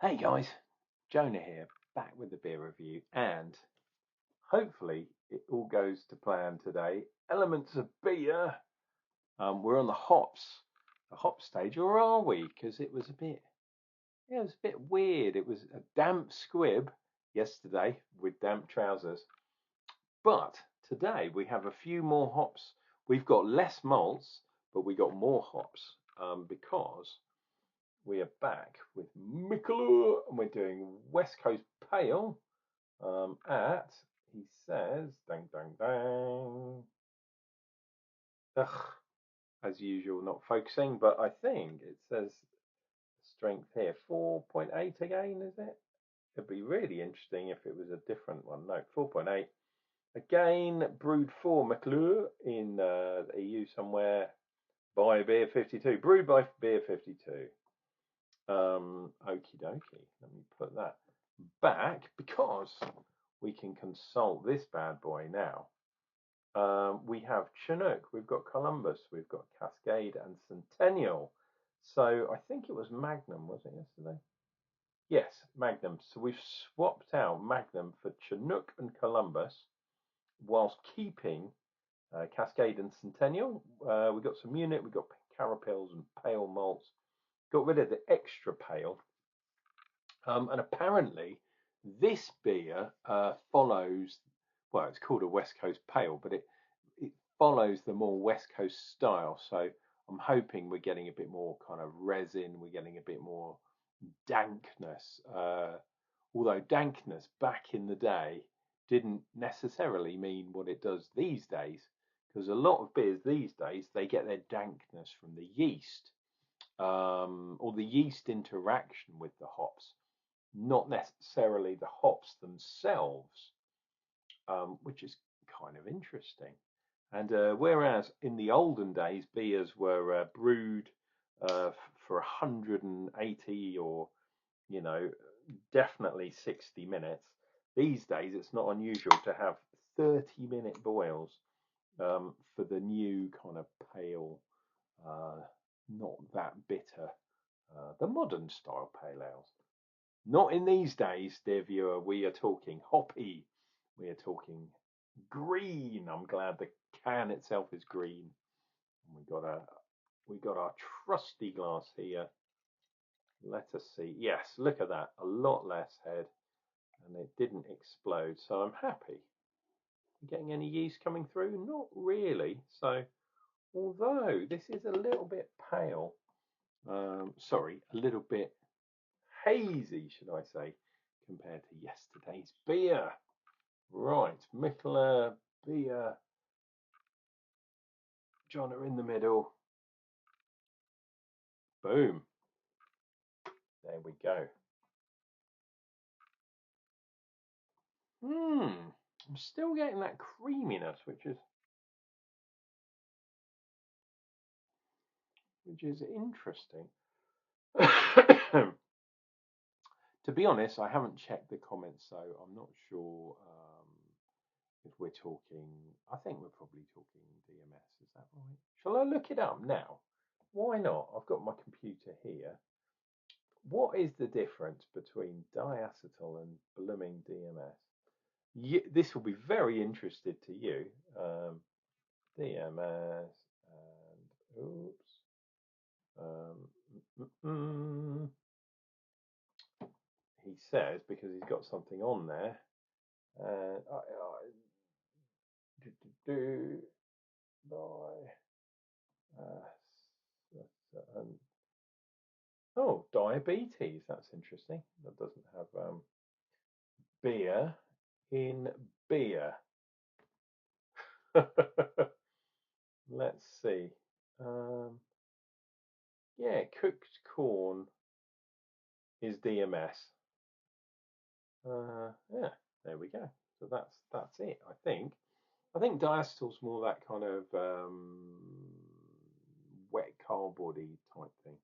Hey guys, Jonah here, back with the beer review, and hopefully it all goes to plan today. Elements of beer. We're on the hop stage, or are we? Because it was a bit weird. It was a damp squib yesterday with damp trousers, but today we have a few more hops. We've got less malts, but we got more hops because we are back with Mikkeller, and we're doing West Coast Pale at, he says, dang, dang, dang. Ugh, as usual, not focusing, but I think it says strength here, 4.8 again, is it? It'd be really interesting if it was a different one. No, 4.8. Again, brewed for McClure in the EU somewhere by Beer 52. Brewed by Beer 52. Okie dokie. Let me put that back because we can consult this bad boy now. We have Chinook, we've got Columbus, we've got Cascade and Centennial. So I think it was Magnum, was it yesterday? Yes, Magnum. So we've swapped out Magnum for Chinook and Columbus whilst keeping Cascade and Centennial. We've got some Munich, we've got Carapils and pale malts. Got rid of the extra pale. And apparently this beer follows, well, it's called a West Coast Pale, but it follows the more West Coast style. So I'm hoping we're getting a bit more kind of resin, we're getting a bit more dankness. Although dankness back in the day didn't necessarily mean what it does these days, because a lot of beers these days, they get their dankness from the yeast, or the yeast interaction with the hops, not necessarily the hops themselves, which is kind of interesting. And whereas in the olden days, beers were brewed for 180 or, you know, definitely 60 minutes, these days it's not unusual to have 30-minute boils for the new kind of pale, not that bitter, the modern style pale ales. Not in these days, dear viewer. We are talking hoppy. We are talking green. I'm glad the can itself is green. And we got our trusty glass here. Let us see. Yes, look at that. A lot less head, and it didn't explode. So I'm happy. Getting any yeast coming through? Not really. So although this is a little bit pale, sorry, a little bit hazy, should I say, compared to yesterday's beer. Right, Mikkeller, beer, John are in the middle. Boom. There we go. I'm still getting that creaminess, which is interesting. To be honest, I haven't checked the comments, so I'm not sure if we're talking. I think we're probably talking DMS. Is that right? Shall I look it up now? Why not? I've got my computer here. What is the difference between diacetyl and blooming DMS? This will be very interested to you. DMS and oops. He says because he's got something on there. Oh, diabetes. That's interesting. That doesn't have beer in beer. Let's see. Yeah, cooked corn is DMS. Yeah, there we go. So that's it. I think. I think diacetyl's more that kind of wet cardboardy type thing.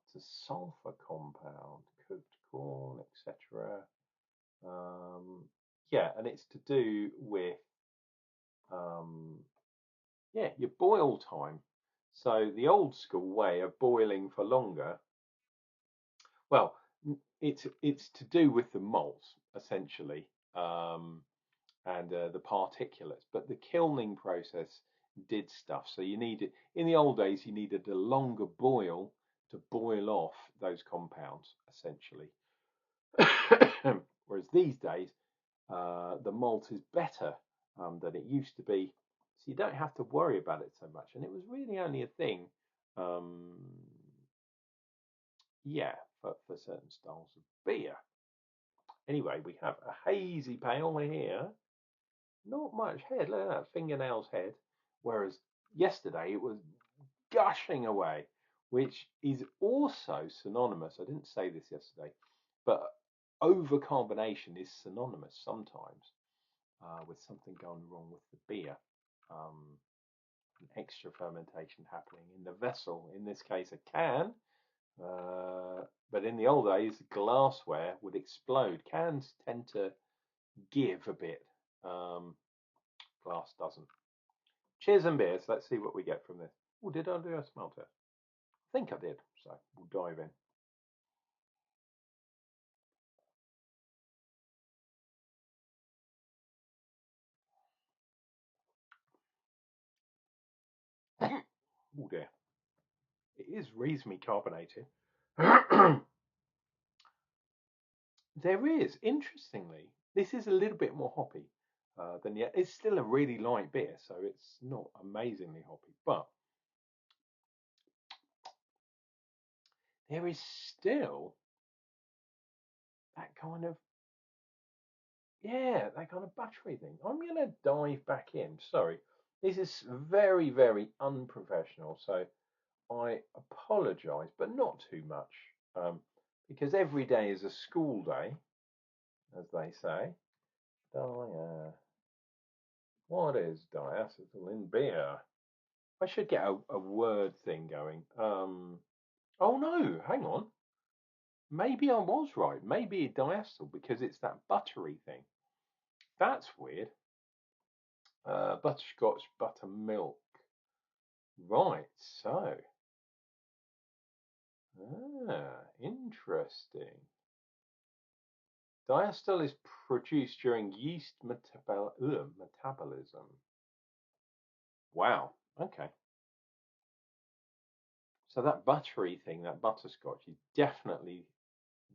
It's a sulfur compound, cooked corn, etc. Yeah, and it's to do with yeah, your boil time. So the old school way of boiling for longer, well, it's to do with the malt essentially, and the particulates, but the kilning process did stuff. So you needed, in the old days, you needed a longer boil to boil off those compounds essentially. Whereas these days, the malt is better than it used to be, so you don't have to worry about it so much. And it was really only a thing, um, yeah, for certain styles of beer. Anyway, we have a hazy pale here. Not much head. Look at that fingernail's head. Whereas yesterday it was gushing away, which is also synonymous. I didn't say this yesterday, but overcarbonation is synonymous sometimes with something going wrong with the beer. An extra fermentation happening in the vessel, in this case a can. But in the old days, glassware would explode. Cans tend to give a bit. Glass doesn't. Cheers and beers. Let's see what we get from this. Oh, did I do a smell test? I think I did. So we'll dive in. Oh dear. It is reasonably carbonated. There is, interestingly, this is a little bit more hoppy than yet. It's still a really light beer, so it's not amazingly hoppy, but there is still that kind of, yeah, that kind of buttery thing. I'm going to dive back in. Sorry, this is very, very unprofessional, so I apologise, but not too much, because every day is a school day, as they say. What is diacetyl in beer? I should get a word thing going. Oh no, hang on. Maybe I was right. Maybe diacetyl because it's that buttery thing. That's weird. Butterscotch, buttermilk. Right, so. Interesting. Diacetyl is produced during yeast metabolism. Wow, okay. So that buttery thing, that butterscotch, is definitely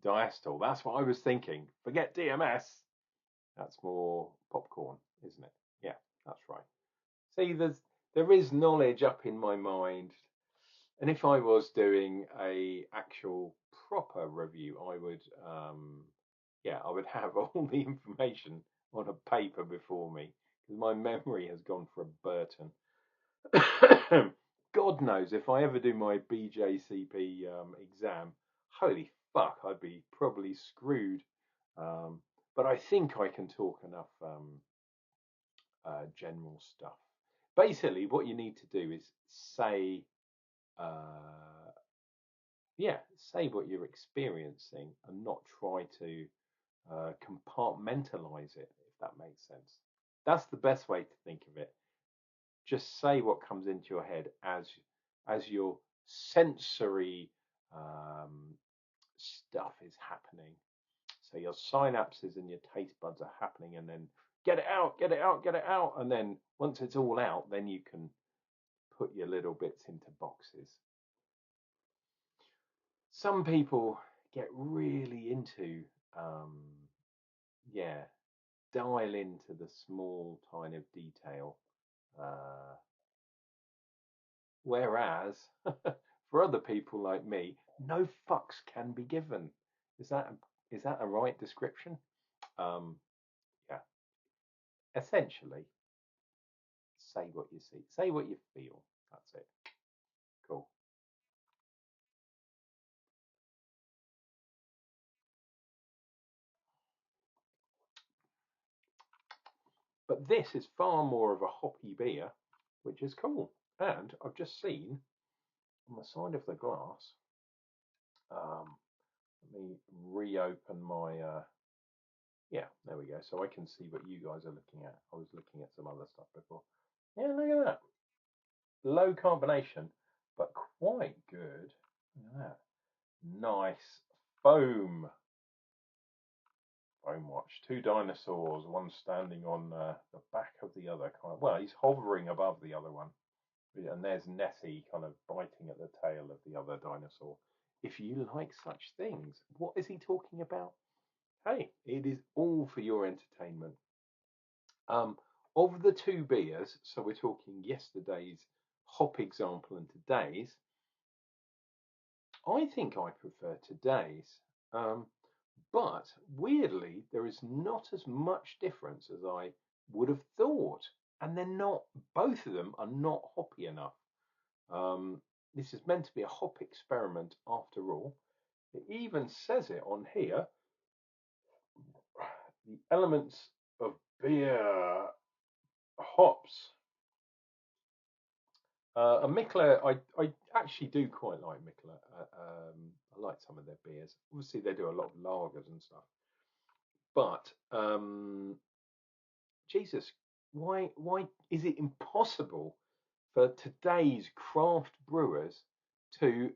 diacetyl. That's what I was thinking. Forget DMS. That's more popcorn, isn't it? Yeah, that's right. See, there is knowledge up in my mind, and if I was doing a actual proper review, I would, yeah, I would have all the information on a paper before me because my memory has gone for a Burton. God knows if I ever do my BJCP exam, holy fuck, I'd be probably screwed. But I think I can talk enough general stuff. Basically, what you need to do is say, uh, yeah, say what you're experiencing and not try to compartmentalize it, if that makes sense. That's the best way to think of it. Just say what comes into your head as your sensory um, stuff is happening. So your synapses and your taste buds are happening, and then get it out, get it out, get it out, and then once it's all out, then you can put your little bits into boxes. Some people get really into, um, yeah, dial into the small kind of detail. Uh, Whereas for other people like me, no fucks can be given. Is that is that a right description? Um, yeah. Essentially, say what you see, say what you feel. That's it. Cool. But this is far more of a hoppy beer, which is cool. And I've just seen on the side of the glass. Let me reopen my. Yeah, there we go. So I can see what you guys are looking at. I was looking at some other stuff before. Yeah, look at that. Low carbonation. quite good. Look at that. Nice foam watch. Two dinosaurs, one standing on the back of the other. Well, he's hovering above the other one. And there's Nessie kind of biting at the tail of the other dinosaur. If you like such things, what is he talking about? Hey, it is all for your entertainment. Of the two beers, so we're talking yesterday's hop example and today's, I think I prefer today's. But weirdly, there is not as much difference as I would have thought. And they're not, both of them are not hoppy enough. This is meant to be a hop experiment after all. It even says it on here. The elements of beer hops. And Mikkeller, I actually do quite like Mikkeller. I like some of their beers. Obviously, they do a lot of lagers and stuff. But Jesus, why is it impossible for today's craft brewers to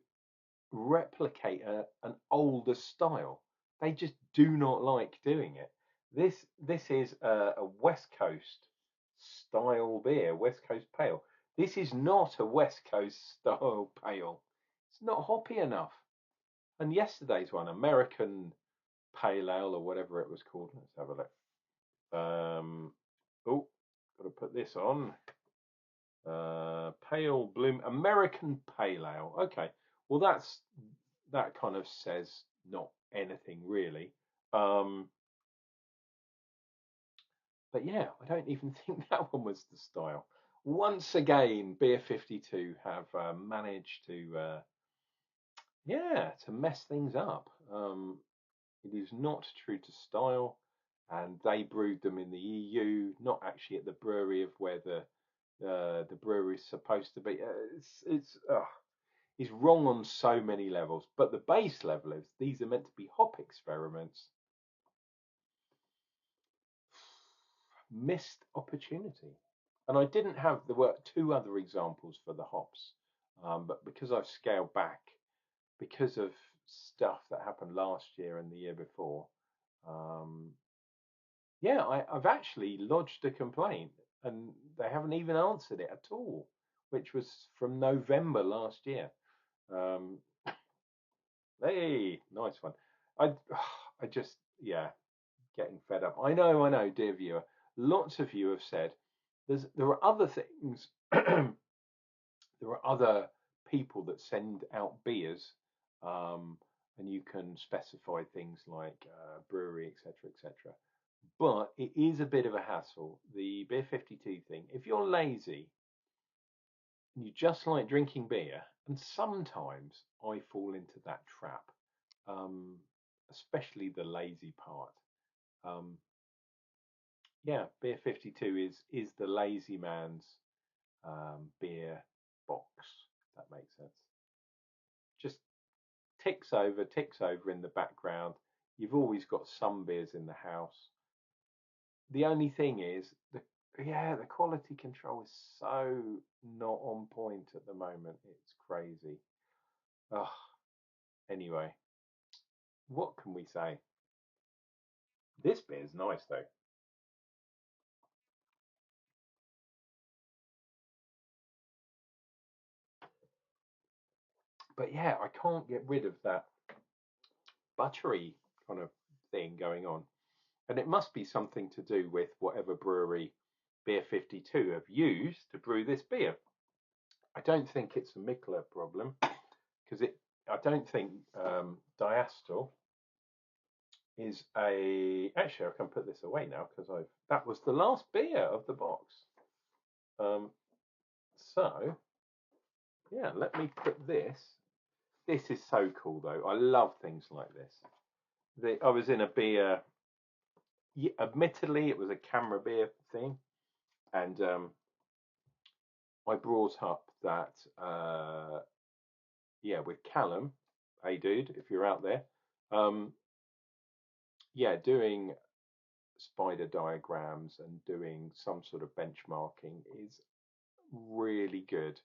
replicate an older style? They just do not like doing it. This is a West Coast style beer, West Coast pale. This is not a West Coast style pale. It's not hoppy enough. And yesterday's one, American Pale Ale or whatever it was called. Let's have a look. Oh, got to put this on. Pale Bloom American Pale Ale. Okay, well that kind of says not anything really. But yeah, I don't even think that one was the style. Once again, Beer 52 have managed to mess things up. It is not true to style, and they brewed them in the EU, not actually at the brewery of where the brewery is supposed to be. It's wrong on so many levels. But the base level is these are meant to be hop experiments. Missed opportunity. And I didn't have there were two other examples for the hops, but because I've scaled back because of stuff that happened last year and the year before, I've actually lodged a complaint and they haven't even answered it at all, which was from November last year. Um, hey, nice one. I just, getting fed up. I know, dear viewer. Lots of you have said there are other things. There are other people that send out beers, and you can specify things like brewery, etc., etc. But it is a bit of a hassle. The Beer 52 thing. If you're lazy and you just like drinking beer, and sometimes I fall into that trap, um, especially the lazy part. Um, Beer 52 is the lazy man's beer box. If that makes sense. Just ticks over in the background. You've always got some beers in the house. The only thing is the quality control is so not on point at the moment. It's crazy. Ugh. Anyway, what can we say? This beer's nice though. But yeah, I can't get rid of that buttery kind of thing going on. And it must be something to do with whatever brewery Beer 52 have used to brew this beer. I don't think it's a Mikkeller problem because I don't think diacetyl is a. Actually, I can put this away now because that was the last beer of the box. Um, so yeah, let me put this. This is so cool though. I love things like this. I was in a beer. Admittedly, it was a camera beer thing, and I brought up that with Callum, hey dude, if you're out there, um, doing spider diagrams and doing some sort of benchmarking is really good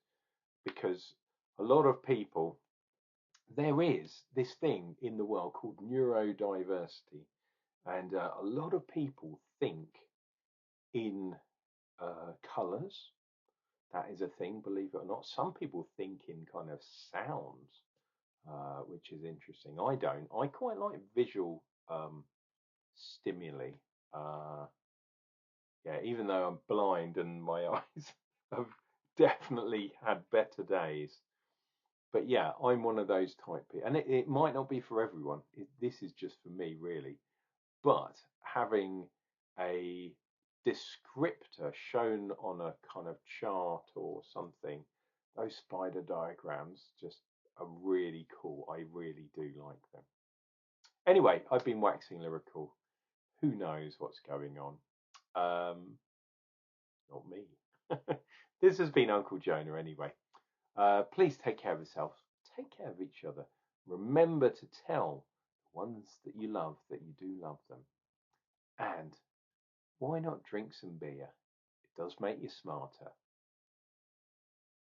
because a lot of people, there is this thing in the world called neurodiversity, and a lot of people think in colours. That is a thing, believe it or not. Some people think in kind of sounds, which is interesting. I don't. I quite like visual stimuli. Uh, yeah, even though I'm blind and my eyes have definitely had better days. But yeah, I'm one of those type people, and it might not be for everyone. This is just for me, really. But having a descriptor shown on a kind of chart or something, those spider diagrams just are really cool. I really do like them. Anyway, I've been waxing lyrical. Who knows what's going on? Not me. This has been Unclejona anyway. Please take care of yourselves. Take care of each other. Remember to tell the ones that you love that you do love them. And why not drink some beer? It does make you smarter.